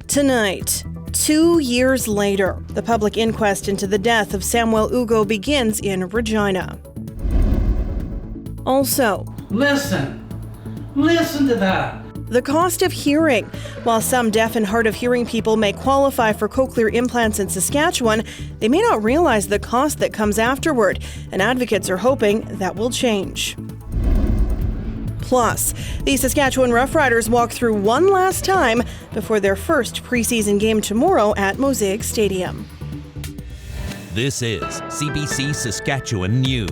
Tonight, 2 years later, the public inquest into the death of Samwel Uko begins in Regina. Also, listen to that. The cost of hearing. While some deaf and hard of hearing people may qualify for cochlear implants in Saskatchewan, they may not realize the cost that comes afterward, and advocates are hoping that will change. Plus, the Saskatchewan Roughriders walk through one last time before their first preseason game tomorrow at Mosaic Stadium. This is CBC Saskatchewan News.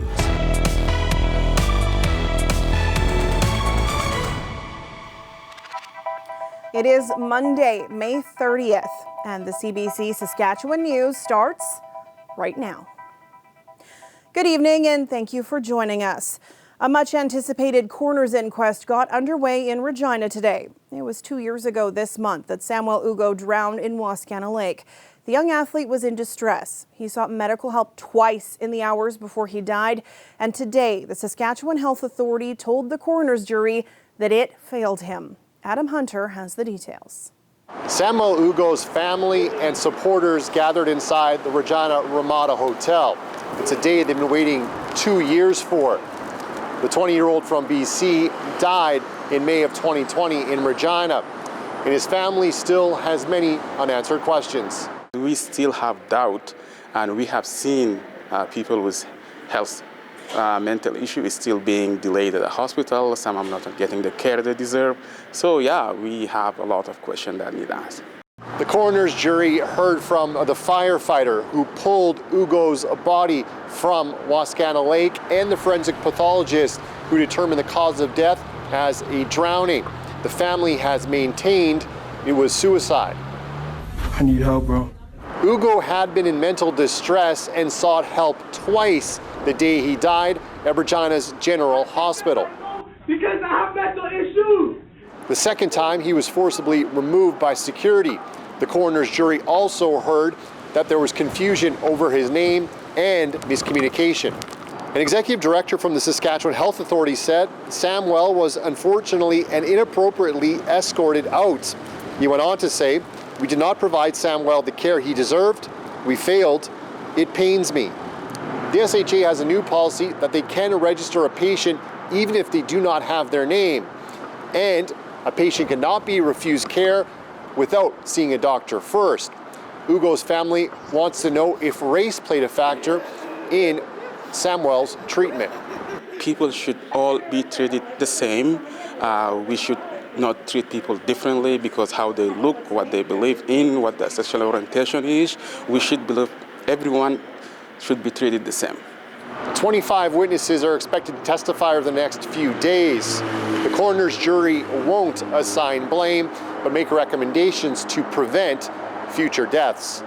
It is Monday, May 30th, and the CBC Saskatchewan News starts right now. Good evening, and thank you for joining us. A much-anticipated coroner's inquest got underway in Regina today. It was 2 years ago this month that Samwel Uko drowned in Wascana Lake. The young athlete was in distress. He sought medical help twice in the hours before he died, and today the Saskatchewan Health Authority told the coroner's jury that it failed him. Adam Hunter has the details. Samwel Uko's family and supporters gathered inside the Regina Ramada Hotel. It's a day they've been waiting 2 years for. The 20-year-old from BC died in May of 2020 in Regina, and his family still has many unanswered questions. We still have doubt, and we have seen people with health mental issues still being delayed at the hospital. Some are not getting the care they deserve. So yeah, we have a lot of questions that need answered. The coroner's jury heard from the firefighter who pulled Uko's body from Wascana Lake and the forensic pathologist who determined the cause of death as a drowning. The family has maintained it was suicide. I need help, bro. Uko had been in mental distress and sought help twice the day he died at Regina's General Hospital. Because I have mental issues. The second time, he was forcibly removed by security. The coroner's jury also heard that there was confusion over his name and miscommunication. An executive director from the Saskatchewan Health Authority said Samwel was unfortunately and inappropriately escorted out. He went on to say, "We did not provide Samwel the care he deserved. We failed. It pains me." The SHA has a new policy that they can register a patient even if they do not have their name. And a patient cannot be refused care without seeing a doctor first. Uko's family wants to know if race played a factor in Samwel's treatment. People should all be treated the same. We should not treat people differently because how they look, what they believe in, what their sexual orientation is. We should believe everyone should be treated the same. 25 witnesses are expected to testify over the next few days. The coroner's jury won't assign blame, but make recommendations to prevent future deaths.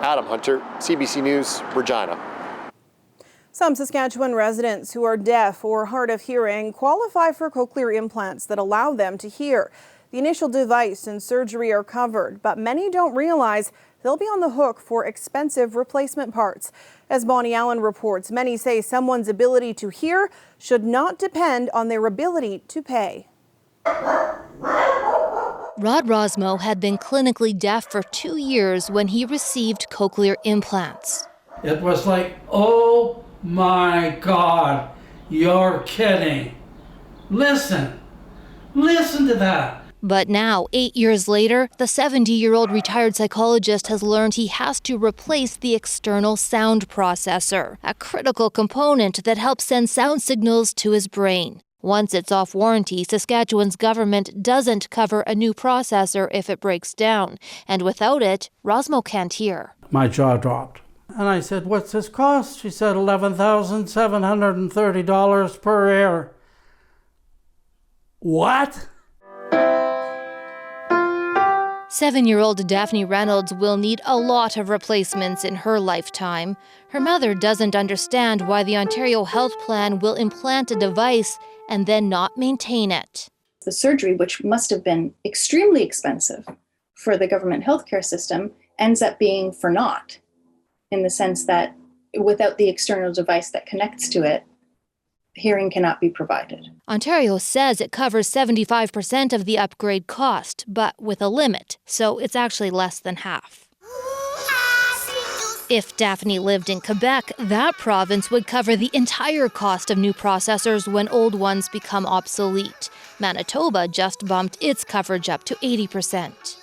Adam Hunter, CBC News, Regina. Some Saskatchewan residents who are deaf or hard of hearing qualify for cochlear implants that allow them to hear. The initial device and surgery are covered, but many don't realize they'll be on the hook for expensive replacement parts. As Bonnie Allen reports, many say someone's ability to hear should not depend on their ability to pay. Rod Rosmo had been clinically deaf for 2 years when he received cochlear implants. It was like, oh my God, you're kidding. Listen to that. But now, 8 years later, the 70-year-old retired psychologist has learned he has to replace the external sound processor, a critical component that helps send sound signals to his brain. Once it's off warranty, Saskatchewan's government doesn't cover a new processor if it breaks down. And without it, Rosmo can't hear. My jaw dropped. And I said, "What's this cost?" She said, $11,730 per ear. What? 7-year-old Daphne Reynolds will need a lot of replacements in her lifetime. Her mother doesn't understand why the Ontario Health Plan will implant a device and then not maintain it. The surgery, which must have been extremely expensive for the government healthcare system, ends up being for naught, in the sense that without the external device that connects to it, hearing cannot be provided. Ontario says it covers 75% of the upgrade cost, but with a limit, so it's actually less than half. If Daphne lived in Quebec, that province would cover the entire cost of new processors when old ones become obsolete. Manitoba just bumped its coverage up to 80%.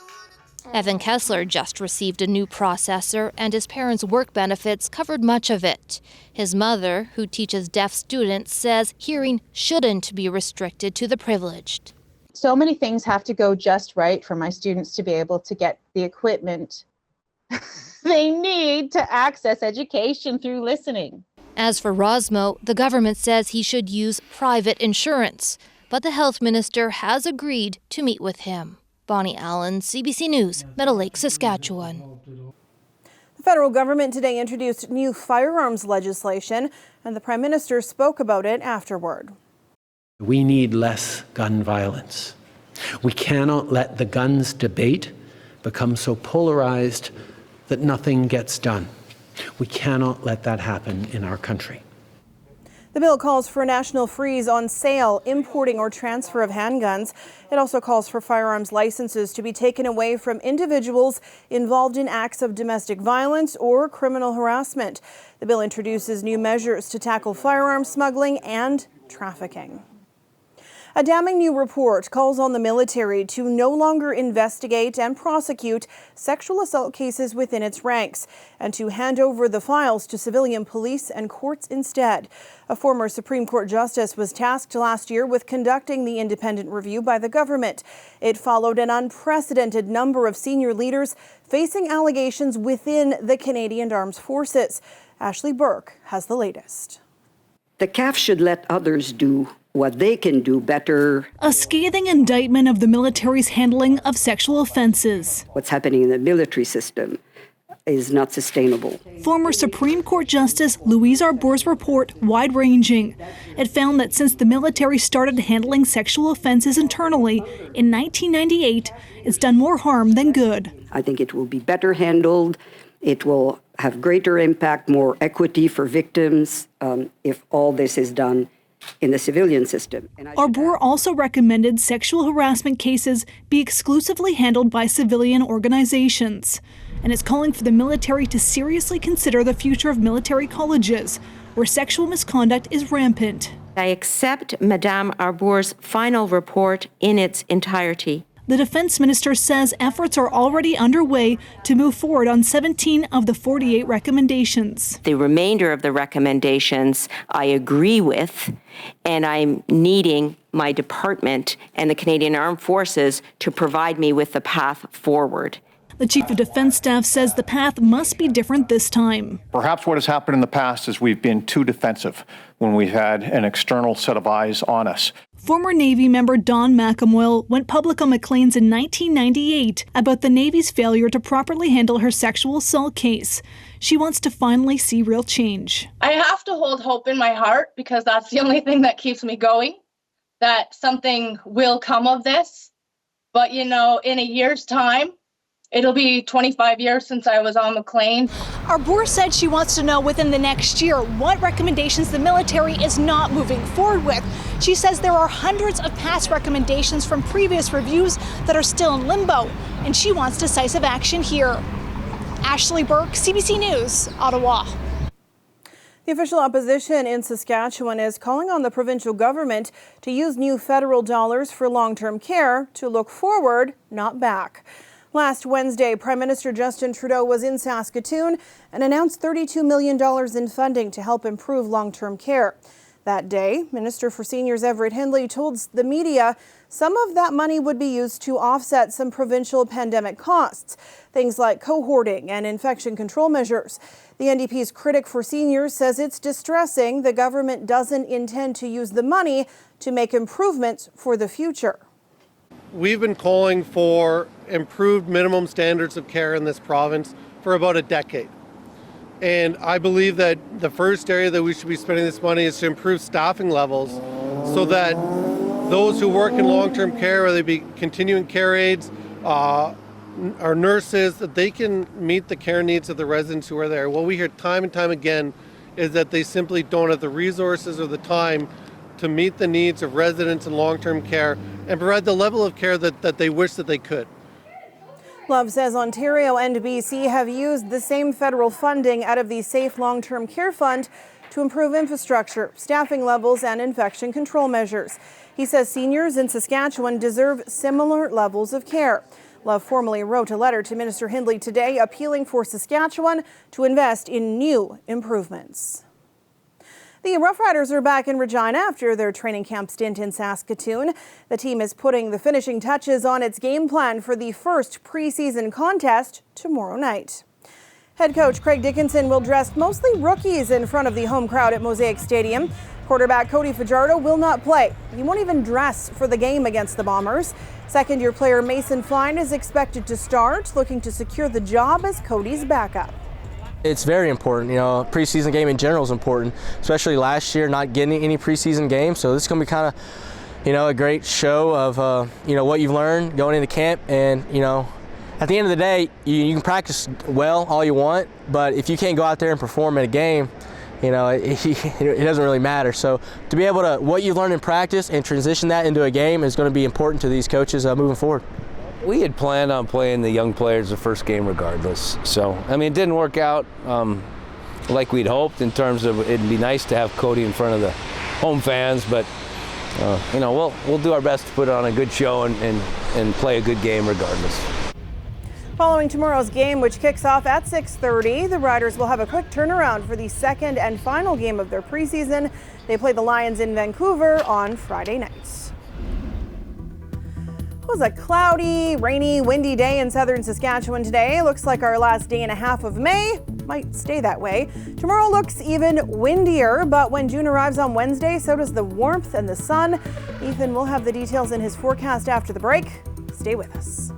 Evan Kessler just received a new processor, and his parents' work benefits covered much of it. His mother, who teaches deaf students, says hearing shouldn't be restricted to the privileged. So many things have to go just right for my students to be able to get the equipment they need to access education through listening. As for Rosmo, the government says he should use private insurance, but the health minister has agreed to meet with him. Bonnie Allen, CBC News, Meadow Lake, Saskatchewan. The federal government today introduced new firearms legislation, and the Prime Minister spoke about it afterward. We need less gun violence. We cannot let the guns debate become so polarized that nothing gets done. We cannot let that happen in our country. The bill calls for a national freeze on sale, importing, or transfer of handguns. It also calls for firearms licenses to be taken away from individuals involved in acts of domestic violence or criminal harassment. The bill introduces new measures to tackle firearms smuggling and trafficking. A damning new report calls on the military to no longer investigate and prosecute sexual assault cases within its ranks and to hand over the files to civilian police and courts instead. A former Supreme Court justice was tasked last year with conducting the independent review by the government. It followed an unprecedented number of senior leaders facing allegations within the Canadian Armed Forces. Ashley Burke has the latest. The CAF should let others do what they can do better. A scathing indictment of the military's handling of sexual offenses. What's happening in the military system is not sustainable. Former Supreme Court Justice Louise Arbour's report wide-ranging. It found that since the military started handling sexual offenses internally in 1998, it's done more harm than good. I think it will be better handled. It will have greater impact, more equity for victims if all this is done in the civilian system. Arbour also recommended sexual harassment cases be exclusively handled by civilian organizations. And it's calling for the military to seriously consider the future of military colleges, where sexual misconduct is rampant. I accept Madame Arbour's final report in its entirety. The defense minister says efforts are already underway to move forward on 17 of the 48 recommendations. The remainder of the recommendations I agree with, and I'm needing my department and the Canadian Armed Forces to provide me with the path forward. The Chief of Defense Staff says the path must be different this time. Perhaps what has happened in the past is we've been too defensive when we've had an external set of eyes on us. Former Navy member Dawn McAmoyle went public on Maclean's in 1998 about the Navy's failure to properly handle her sexual assault case. She wants to finally see real change. I have to hold hope in my heart because that's the only thing that keeps me going, that something will come of this. But, you know, in a year's time, it'll be 25 years since I was on Maclean. Arbour said she wants to know within the next year what recommendations the military is not moving forward with. She says there are hundreds of past recommendations from previous reviews that are still in limbo, and she wants decisive action here. Ashley Burke, CBC News, Ottawa. The official opposition in Saskatchewan is calling on the provincial government to use new federal dollars for long-term care to look forward, not back. Last Wednesday, Prime Minister Justin Trudeau was in Saskatoon and announced $32 million in funding to help improve long-term care. That day, Minister for Seniors Everett Hindley told the media some of that money would be used to offset some provincial pandemic costs, things like cohorting and infection control measures. The NDP's critic for seniors says it's distressing the government doesn't intend to use the money to make improvements for the future. We've been calling for improved minimum standards of care in this province for about a decade. And I believe that the first area that we should be spending this money is to improve staffing levels so that those who work in long-term care, whether they be continuing care aides or nurses, that they can meet the care needs of the residents who are there. What we hear time and time again is that they simply don't have the resources or the time to meet the needs of residents in long-term care and provide the level of care that they wish that they could. Love says Ontario and BC have used the same federal funding out of the Safe Long-Term Care Fund to improve infrastructure, staffing levels, and infection control measures. He says seniors in Saskatchewan deserve similar levels of care. Love formally wrote a letter to Minister Hindley today appealing for Saskatchewan to invest in new improvements. The Roughriders are back in Regina after their training camp stint in Saskatoon. The team is putting the finishing touches on its game plan for the first preseason contest tomorrow night. Head coach Craig Dickinson will dress mostly rookies in front of the home crowd at Mosaic Stadium. Quarterback Cody Fajardo will not play. He won't even dress for the game against the Bombers. Second-year player Mason Fine is expected to start, looking to secure the job as Cody's backup. It's very important, preseason game in general is important, especially last year not getting any preseason games. So this is going to be kind of, a great show of, what you've learned going into camp. And, at the end of the day, you can practice well all you want, but if you can't go out there and perform in a game, it doesn't really matter. So to be able to, what you learn in practice and transition that into a game is going to be important to these coaches moving forward. We had planned on playing the young players the first game regardless. So, it didn't work out like we'd hoped in terms of it'd be nice to have Cody in front of the home fans, but, we'll do our best to put on a good show and play a good game regardless. Following tomorrow's game, which kicks off at 6:30, the Riders will have a quick turnaround for the second and final game of their preseason. They play the Lions in Vancouver on Friday night. It was a cloudy, rainy, windy day in southern Saskatchewan today. Looks like our last day and a half of May might stay that way. Tomorrow looks even windier, but when June arrives on Wednesday, so does the warmth and the sun. Ethan will have the details in his forecast after the break. Stay with us.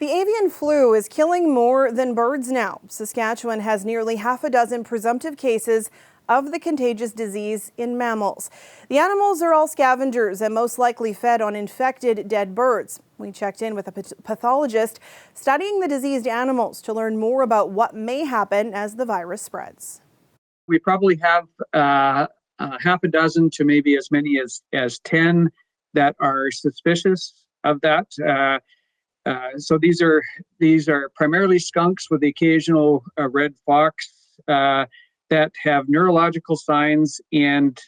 The avian flu is killing more than birds now. Saskatchewan has nearly half a dozen presumptive cases of the contagious disease in mammals. The animals are all scavengers and most likely fed on infected dead birds. We checked in with a pathologist studying the diseased animals to learn more about what may happen as the virus spreads. We probably have half a dozen to maybe as many as 10 that are suspicious of that. So these are primarily skunks with the occasional red fox that have neurological signs and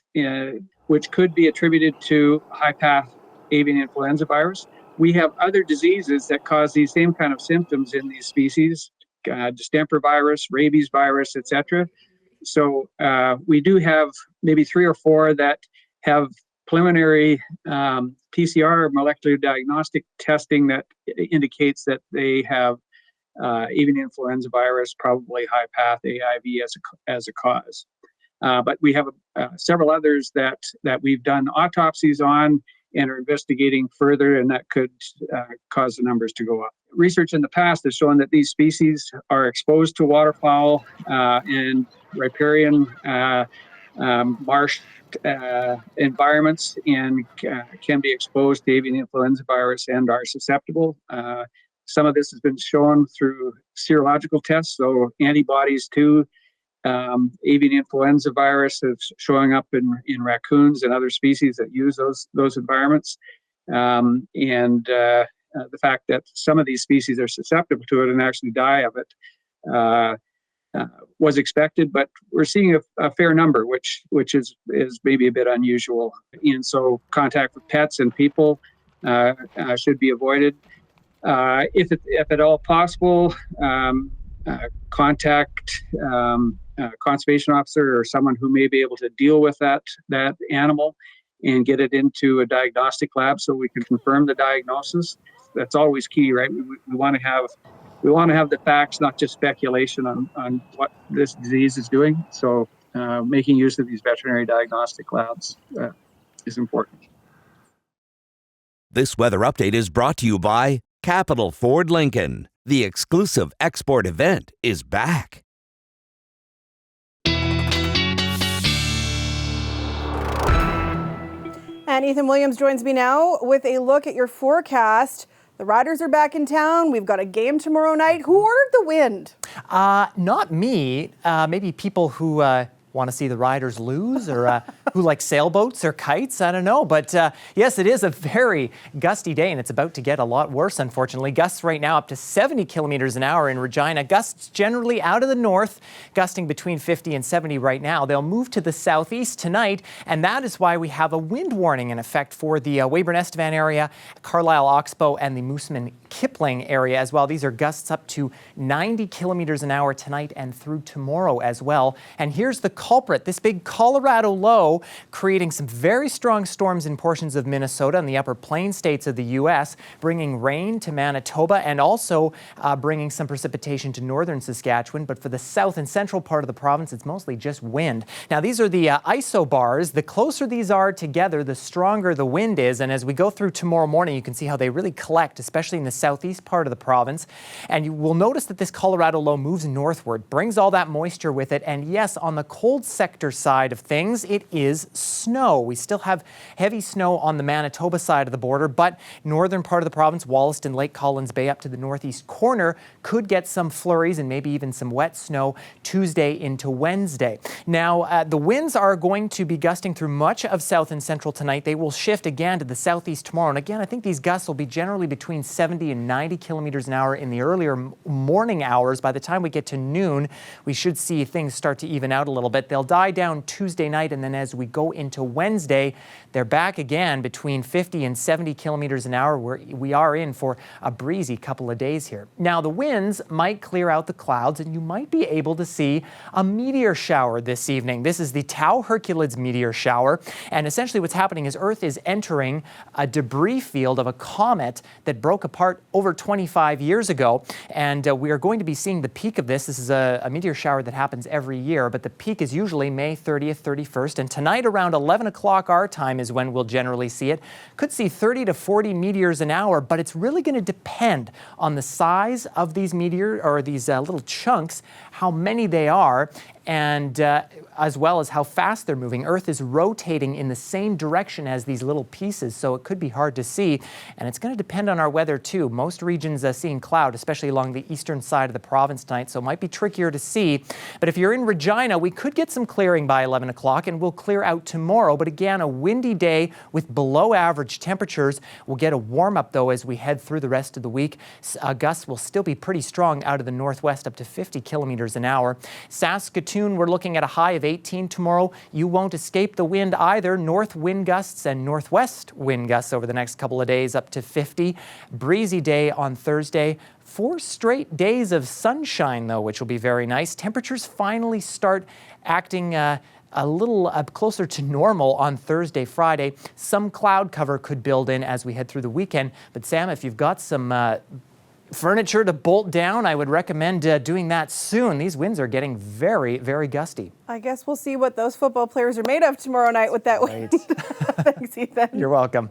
which could be attributed to high path avian influenza virus. We have other diseases that cause these same kind of symptoms in these species, distemper virus, rabies virus, etc. So we do have maybe 3 or 4 that have preliminary PCR molecular diagnostic testing that indicates that they have avian influenza virus, probably high path AIV as a cause. But we have several others that we've done autopsies on and are investigating further, and that could cause the numbers to go up. Research in the past has shown that these species are exposed to waterfowl and riparian marsh environments and can be exposed to avian influenza virus and are susceptible. Some of this has been shown through serological tests, so antibodies to avian influenza virus is showing up in raccoons and other species that use those environments. The fact that some of these species are susceptible to it and actually die of it was expected, but we're seeing a fair number, which is maybe a bit unusual. And so contact with pets and people should be avoided. If at all possible, contact a conservation officer or someone who may be able to deal with that animal and get it into a diagnostic lab so we can confirm the diagnosis. That's always key, right? We want to have the facts, not just speculation on what this disease is doing. So making use of these veterinary diagnostic labs is important. This weather update is brought to you by Capital Ford Lincoln. The exclusive export event is back. And Ethan Williams joins me now with a look at your forecast. The Riders are back in town. We've got a game tomorrow night. Who ordered the wind? Not me. Maybe people who want to see the Riders lose, or who like sailboats or kites. I don't know. But yes, it is a very gusty day, and it's about to get a lot worse, unfortunately. Gusts right now up to 70 kilometers an hour in Regina. Gusts generally out of the north, gusting between 50 and 70 right now. They'll move to the southeast tonight, and that is why we have a wind warning in effect for the Weyburn-Estevan area, Carlisle-Oxbow, and the Moosomin-Kipling area as well. These are gusts up to 90 kilometers an hour tonight and through tomorrow as well. And here's the culprit, this big Colorado low, creating some very strong storms in portions of Minnesota and the upper plain states of the U.S., bringing rain to Manitoba and also bringing some precipitation to northern Saskatchewan. But for the south and central part of the province, it's mostly just wind. Now, these are the isobars. The closer these are together, the stronger the wind is. And as we go through tomorrow morning, you can see how they really collect, especially in the southeast part of the province. And you will notice that this Colorado low moves northward, brings all that moisture with it. And yes, on the cold sector side of things, it is snow. We still have heavy snow on the Manitoba side of the border, but northern part of the province, Wollaston, Lake Collins Bay up to the northeast corner, could get some flurries and maybe even some wet snow Tuesday into Wednesday. Now, the winds are going to be gusting through much of south and central tonight. They will shift again to the southeast tomorrow. And again, I think these gusts will be generally between 70 and 90 kilometers an hour in the earlier morning hours. By the time we get to noon, we should see things start to even out a little bit. They'll die down Tuesday night, and then as we go into Wednesday, they're back again between 50 and 70 kilometers an hour. We are in for a breezy couple of days here. Now, the winds might clear out the clouds, and you might be able to see a meteor shower this evening. This is the Tau Herculids meteor shower, and essentially what's happening is Earth is entering a debris field of a comet that broke apart over 25 years ago, and we are going to be seeing the peak of this. This is a meteor shower that happens every year, but the peak is usually May 30th, 31st, and tonight around 11 o'clock our time is when we'll generally see it. Could see 30 to 40 meteors an hour, but it's really going to depend on the size of these meteor or these little chunks, how many they are, and as well as how fast they're moving. Earth is rotating in the same direction as these little pieces, so it could be hard to see, and it's going to depend on our weather too. Most regions seeing cloud, especially along the eastern side of the province tonight, so it might be trickier to see. But if you're in Regina, we could get some clearing by 11 o'clock, and we'll clear out tomorrow. But again, a windy day with below average temperatures. We'll get a warm up though as we head through the rest of the week. Gusts will still be pretty strong out of the northwest, up to 50 kilometers an hour. Saskatoon, we're looking at a high of 18 tomorrow. You won't escape the wind either. North wind gusts and northwest wind gusts over the next couple of days, up to 50. Breezy day on Thursday. 4 straight days of sunshine, though, which will be very nice. Temperatures finally start acting a little closer to normal on Thursday, Friday. Some cloud cover could build in as we head through the weekend. But Sam, if you've got some furniture to bolt down, I would recommend doing that soon. These winds are getting very, very gusty. I guess we'll see what those football players are made of tomorrow night with that wind. Thanks, Ethan. You're welcome.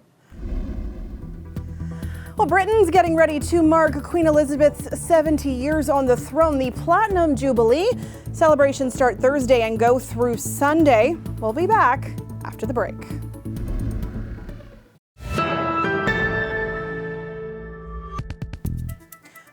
Well, Britain's getting ready to mark Queen Elizabeth's 70 years on the throne, the Platinum Jubilee. Celebrations start Thursday and go through Sunday. We'll be back after the break.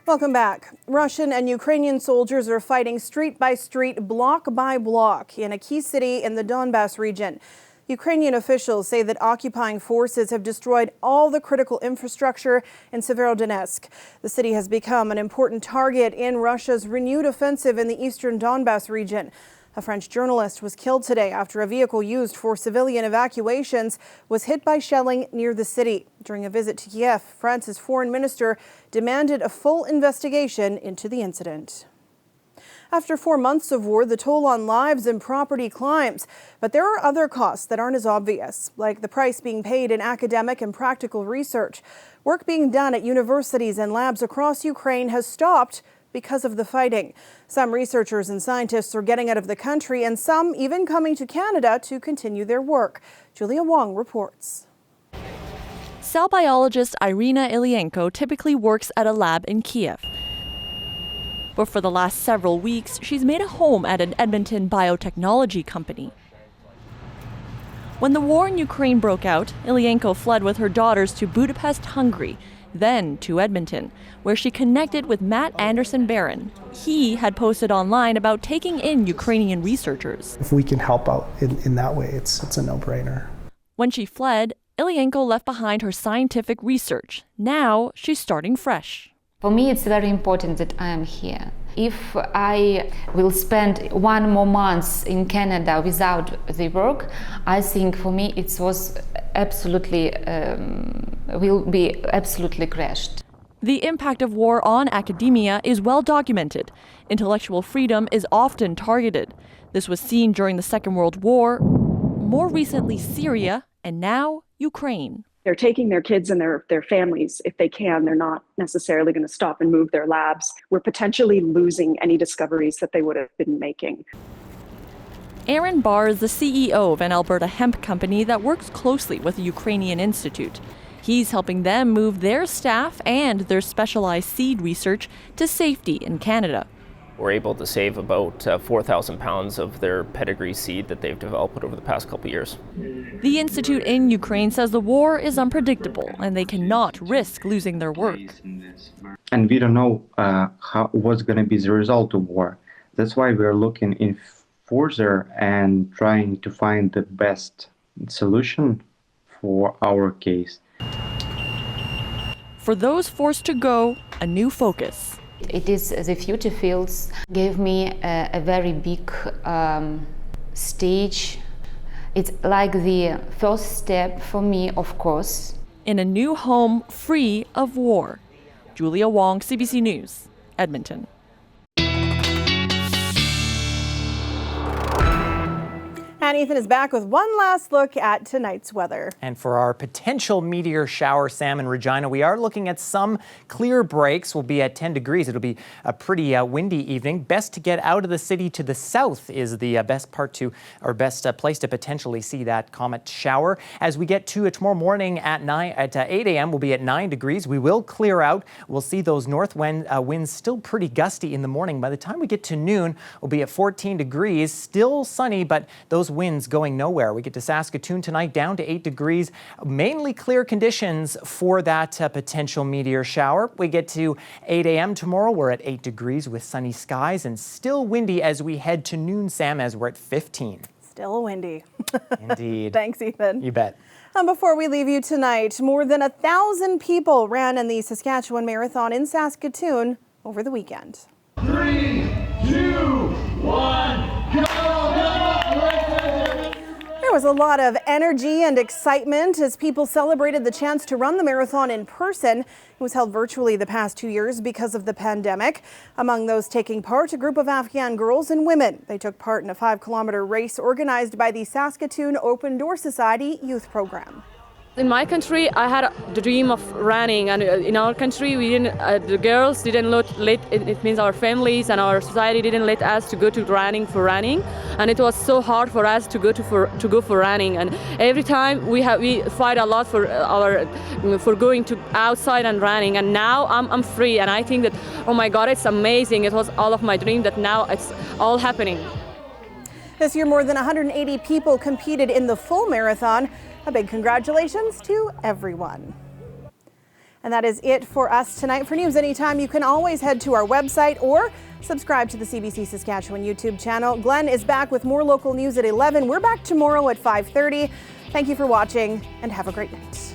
Welcome back. Russian and Ukrainian soldiers are fighting street by street, block by block in a key city in the Donbas region. Ukrainian officials say that occupying forces have destroyed all the critical infrastructure in Severodonetsk. The city has become an important target in Russia's renewed offensive in the eastern Donbas region. A French journalist was killed today after a vehicle used for civilian evacuations was hit by shelling near the city. During a visit to Kiev, France's foreign minister demanded a full investigation into the incident. After 4 months of war, the toll on lives and property climbs. But there are other costs that aren't as obvious, like the price being paid in academic and practical research. Work being done at universities and labs across Ukraine has stopped because of the fighting. Some researchers and scientists are getting out of the country, and some even coming to Canada to continue their work. Julia Wong reports. Cell biologist Irina Ilyenko typically works at a lab in Kiev. But for the last several weeks, she's made a home at an Edmonton biotechnology company. When the war in Ukraine broke out, Ilyenko fled with her daughters to Budapest, Hungary, then to Edmonton, where she connected with Matt Anderson-Barron. He had posted online about taking in Ukrainian researchers. If we can help out in that way, it's a no-brainer. When she fled, Ilyenko left behind her scientific research. Now she's starting fresh. For me, it's very important that I am here. If I will spend 1 more month in Canada without the work, I think for me it was absolutely, will be absolutely crashed. The impact of war on academia is well documented. Intellectual freedom is often targeted. This was seen during the Second World War, more recently Syria, and now Ukraine. They're taking their kids and their families if they can. They're not necessarily going to stop and move their labs. We're potentially losing any discoveries that they would have been making. Aaron Barr is the CEO of an Alberta hemp company that works closely with the Ukrainian Institute. He's helping them move their staff and their specialized seed research to safety in Canada. We're able to save about 4,000 pounds of their pedigree seed that they've developed over the past couple of years. The institute in Ukraine says the war is unpredictable and they cannot risk losing their work. And we don't know what's going to be the result of war. That's why we're looking in further and trying to find the best solution for our case. For those forced to go, a new focus. It is the future fields gave me a very big stage. It's like the first step for me, of course. In a new home free of war. Julia Wong, CBC News, Edmonton. And Ethan is back with one last look at tonight's weather. And for our potential meteor shower, Sam and Regina, we are looking at some clear breaks. We'll be at 10 degrees. It'll be a pretty windy evening. Best to get out of the city to the south is the best place to potentially see that comet shower. As we get to tomorrow morning at 8 a.m., we'll be at 9 degrees. We will clear out. We'll see those north winds still pretty gusty in the morning. By the time we get to noon, we'll be at 14 degrees. Still sunny, but those winds going nowhere. We get to Saskatoon tonight, down to 8 degrees. Mainly clear conditions for that potential meteor shower. We get to 8 a.m. tomorrow. We're at 8 degrees with sunny skies and still windy as we head to noon, Sam, as we're at 15. Still windy. Indeed. Thanks, Ethan. You bet. And before we leave you tonight, more than 1,000 people ran in the Saskatchewan Marathon in Saskatoon over the weekend. 3, 2, 1, go! There was a lot of energy and excitement as people celebrated the chance to run the marathon in person. It was held virtually the past 2 years because of the pandemic. Among those taking part, a group of Afghan girls and women. They took part in a 5-kilometer race organized by the Saskatoon Open Door Society youth program. In my country, I had the dream of running, and in our country, we didn't. The girls didn't let. It means our families and our society didn't let us to go to running, and it was so hard for us to go for running. And every time we fight a lot for going to outside and running. And now I'm free, and I think that, oh my God, it's amazing. It was all of my dream that now it's all happening. This year, more than 180 people competed in the full marathon. A big congratulations to everyone. And that is it for us tonight. For news anytime, you can always head to our website or subscribe to the CBC Saskatchewan YouTube channel. Glenn is back with more local news at 11. We're back tomorrow at 5:30. Thank you for watching and have a great night.